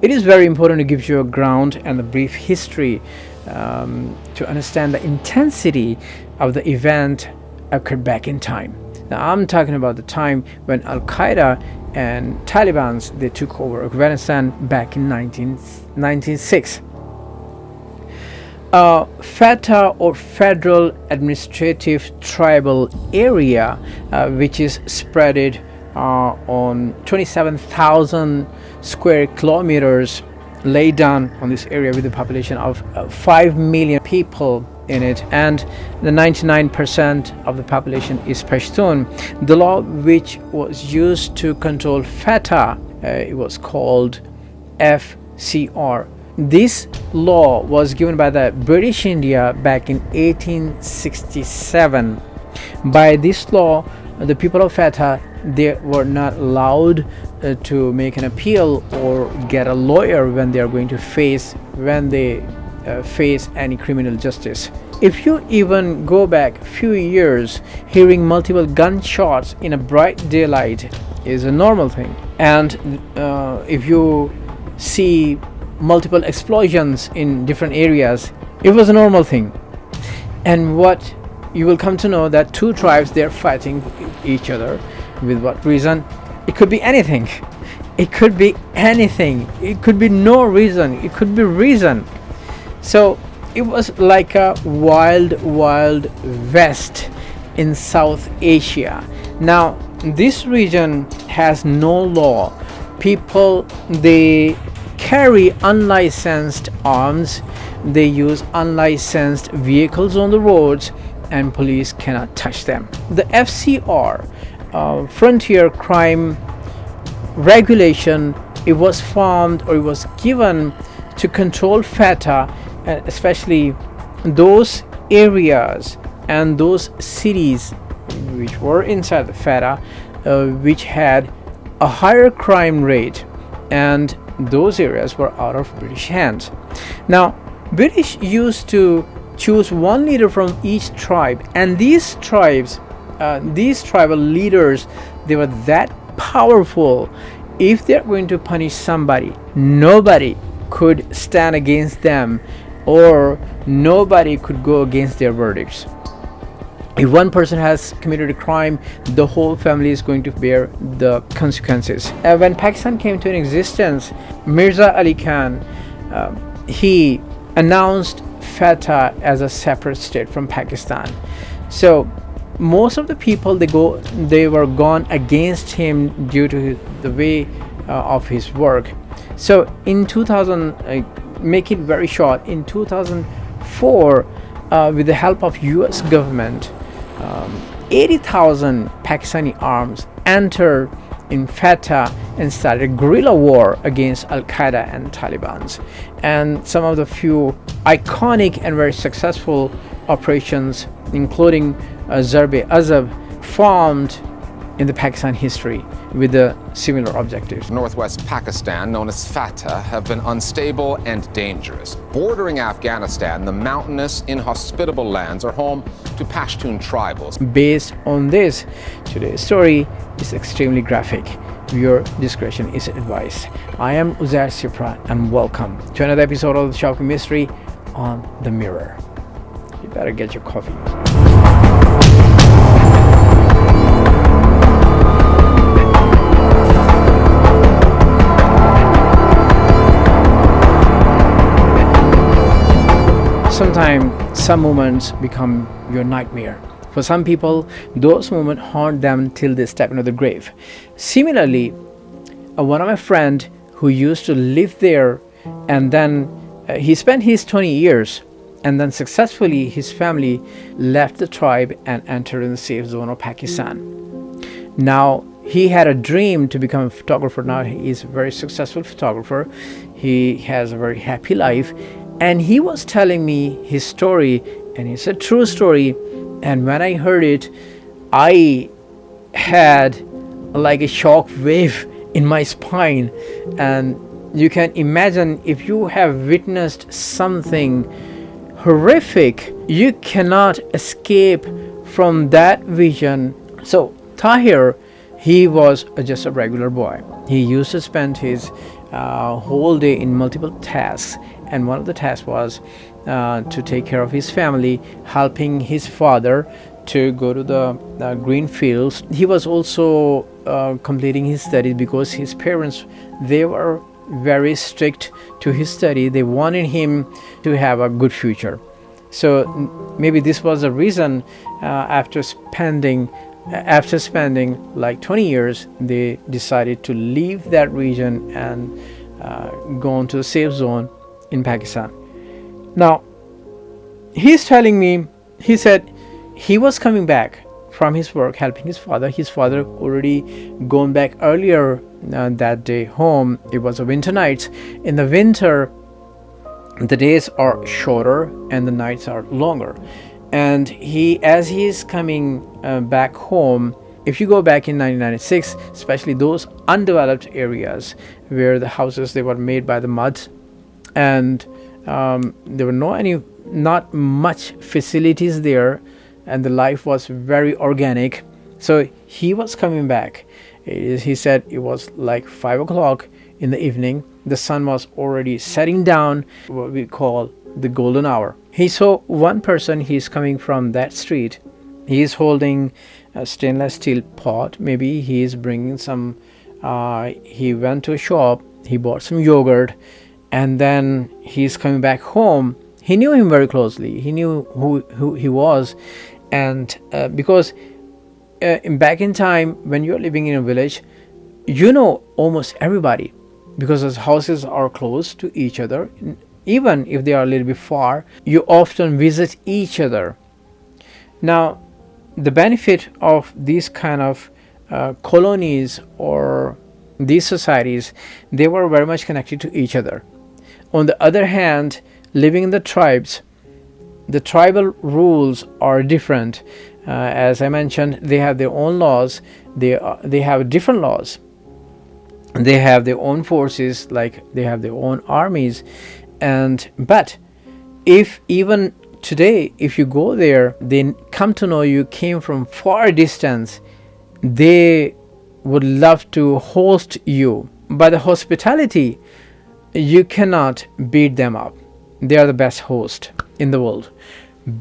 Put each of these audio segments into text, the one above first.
It is very important to give you a ground and a brief history to understand the intensity of the event occurred back in time. Now, I'm talking about the time when Al-Qaida and Taliban, they took over Afghanistan back in 1996. Fata, or Federal Administrative Tribal Area, which is spread on 27,000 square kilometers, laid down on this area with a population of 5 million people in it, and the 99% of the population is Pashtun. The law which was used to control Fata, it was called FCR. This law was given by the British India back in 1867. By this law, the people of Fata, they were not allowed to make an appeal or get a lawyer when they are going to face any criminal justice. If you even go back a few years, hearing multiple gunshots in a bright daylight is a normal thing. And if you see multiple explosions in different areas, it was a normal thing. And what you will come to know, that two tribes, they're fighting each other. With what reason? It could be anything. It could be anything. It could be no reason. It could be reason. So it was like a wild west in South Asia. Now, this region has no law. People, they carry unlicensed arms, they use unlicensed vehicles on the roads, and police cannot touch them. The FCR, Frontier Crime Regulation, it was formed, or it was given to control Fata, especially those areas and those cities which were inside the Fata, which had a higher crime rate, and those areas were out of British hands. Now, British used to choose one leader from each tribe, and these tribal leaders, they were that powerful. If they're going to punish somebody, nobody could stand against them, or nobody could go against their verdicts. If one person has committed a crime, the whole family is going to bear the consequences. When Pakistan came to an existence, Mirza Ali Khan, he announced Fata as a separate state from Pakistan. So most of the people, they were gone against him due to the way of his work. So in 2000, make it very short, in 2004, with the help of US government, 80,000 Pakistani arms entered in Fata and started a guerrilla war against Al-Qaida and Taliban. And some of the few iconic and very successful operations, including Zarb-e-Azab, formed in the Pakistan history with the similar objectives. Northwest Pakistan, known as Fata, have been unstable and dangerous. Bordering Afghanistan, the mountainous, inhospitable lands are home to Pashtun tribals. Based on this, today's story is extremely graphic. Your discretion is advised. I am Uzair Sipra, and welcome to another episode of the Shocking Mystery on The Mirror. You better get your coffee. Sometimes some moments become your nightmare. For some people, those moments haunt them till they step into the grave. Similarly, one of my friends who used to live there, and then he spent his 20 years, and then successfully his family left the tribe and entered in the safe zone of Pakistan. Now, he had a dream to become a photographer. Now he is a very successful photographer. He has a very happy life. And he was telling me his story, and it's a true story. And when I heard it, I had like a shock wave in my spine. And you can imagine, if you have witnessed something horrific, you cannot escape from that vision. So Tahir, he was just a regular boy. He used to spend his whole day in multiple tasks, and one of the tasks was to take care of his family, helping his father to go to the green fields. He was also completing his studies because his parents, they were very strict to his study. They wanted him to have a good future. So maybe this was the reason after spending like 20 years, they decided to leave that region and go into the safe zone in Pakistan. Now, he's telling me, he said he was coming back from his work helping his father. His father already gone back earlier that day home. It was a winter night. In the winter, the days are shorter and the nights are longer. And as he is coming back home, if you go back in 1996, especially those undeveloped areas where the houses, they were made by the mud, and there were not much facilities there, and the life was very organic. So he was coming back. He said it was like 5 o'clock in the evening. The sun was already setting down, what we call the golden hour. He saw one person. He's coming from that street. He is holding a stainless steel pot. Maybe he is bringing some, he went to a shop, he bought some yogurt, and then he's coming back home. He knew him very closely. He knew who he was. And because back in time, when you're living in a village, you know almost everybody, because those houses are close to each other. Even if they are a little bit far, you often visit each other. Now, the benefit of these kind of colonies or these societies, they were very much connected to each other. On the other hand, living in the tribes, the tribal rules are different. As I mentioned, they have their own laws. They have different laws. They have their own forces, like they have their own armies. But if even today, if you go there, they come to know you came from far distance, they would love to host you. By the hospitality, you cannot beat them up. They are the best host in the world.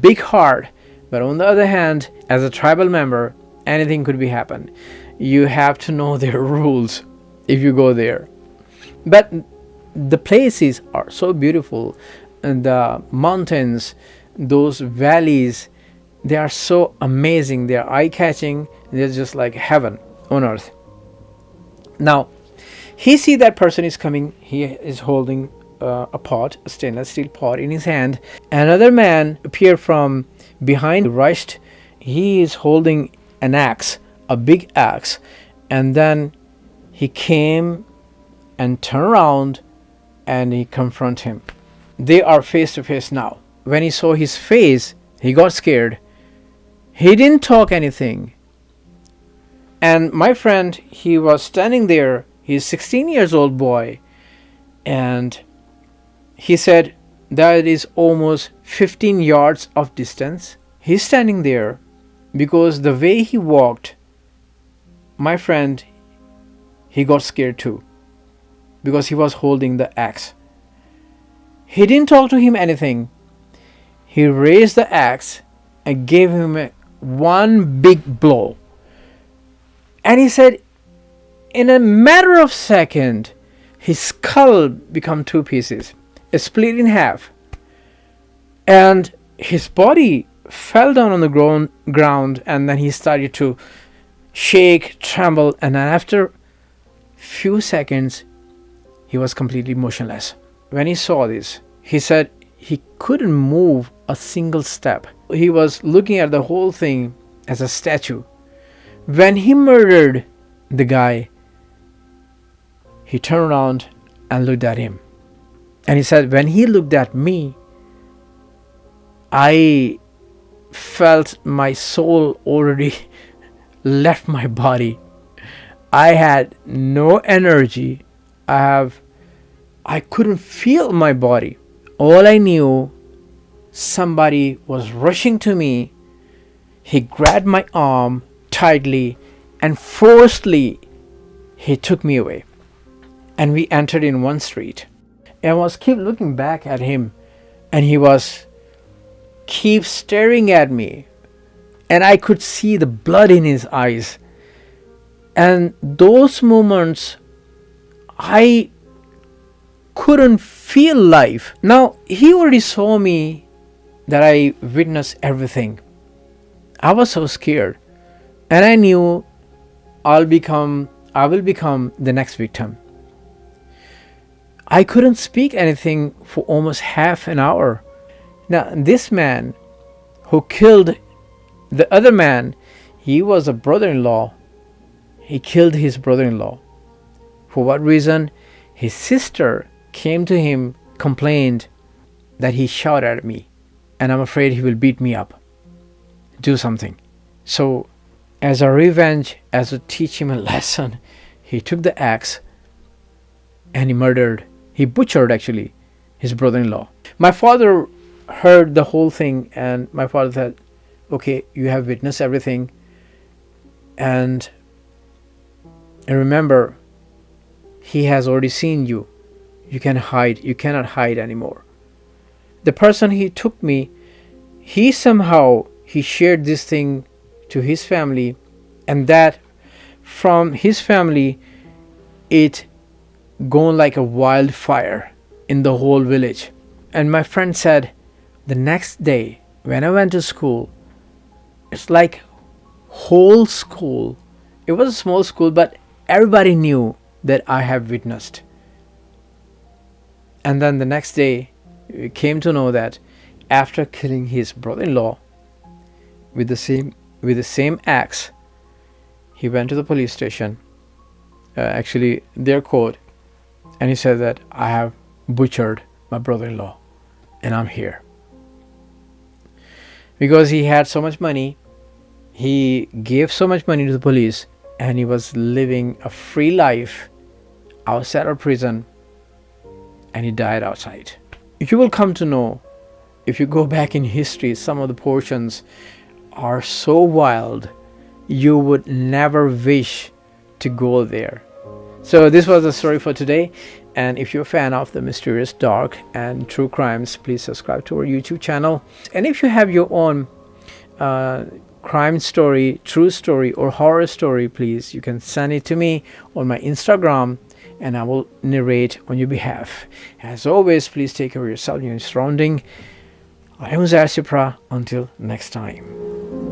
Big heart. But on the other hand, as a tribal member, anything could be happen. You have to know their rules if you go there. But the places are so beautiful, and the mountains, those valleys, they are so amazing. They are eye-catching. They're just like heaven on earth. Now, he see that person is coming. He is holding a pot, a stainless steel pot in his hand. Another man appeared from behind, rushed. He is holding an axe, a big axe, and then he came and turned around and he confronted him. They are face to face now. When he saw his face, he got scared. He didn't talk anything. And my friend, he was standing there. He's 16 years old boy. And he said that is almost 15 yards of distance. He's standing there because the way he walked, my friend, he got scared too, because he was holding the axe. He didn't talk to him anything. He raised the axe and gave him one big blow. And he said, in a matter of second, his skull became two pieces, split in half, and his body fell down on the ground, and then he started to shake, tremble, and then after few seconds, he was completely motionless. When he saw this, he said he couldn't move a single step. He was looking at the whole thing as a statue. When he murdered the guy, he turned around and looked at him. And he said, when he looked at me, I felt my soul already left my body. I had no energy. I couldn't feel my body. All I knew, somebody was rushing to me. He grabbed my arm tightly and forcefully he took me away. and we entered in one street. And I was keep looking back at him, and he was keep staring at me, and I could see the blood in his eyes. And those moments, I couldn't feel life. Now, he already saw me that I witnessed everything. I was so scared, and I knew I will become the next victim. I couldn't speak anything for almost half an hour. Now, this man who killed the other man, he was a brother-in-law. He killed his brother-in-law. For what reason? His sister came to him, complained that he shouted at me, and I'm afraid he will beat me up. Do something. So, as a revenge, as to teach him a lesson, he took the axe and he butchered actually his brother-in-law. My father heard the whole thing, and my father said, okay, you have witnessed everything, and remember, he has already seen you. You cannot hide anymore. The person he took me, he shared this thing to his family, and that from his family it gone like a wildfire in the whole village. And my friend said, the next day when I went to school, it's like whole school, it was a small school, but everybody knew that I have witnessed. And then the next day we came to know that after killing his brother-in-law with the same axe, he went to the police station, actually their court, and he said that I have butchered my brother-in-law and I'm here. Because he had so much money, he gave so much money to the police, and he was living a free life outside of prison, and he died outside. You will come to know, if you go back in history, some of the portions are so wild, you would never wish to go there. So this was the story for today, and if you're a fan of the mysterious, dark and true crimes, please subscribe to our YouTube channel. And if you have your own crime story, true story or horror story, please, you can send it to me on my Instagram, and I will narrate on your behalf. As always, please take care of yourself and your surrounding. I am Zair Sipra. Until next time.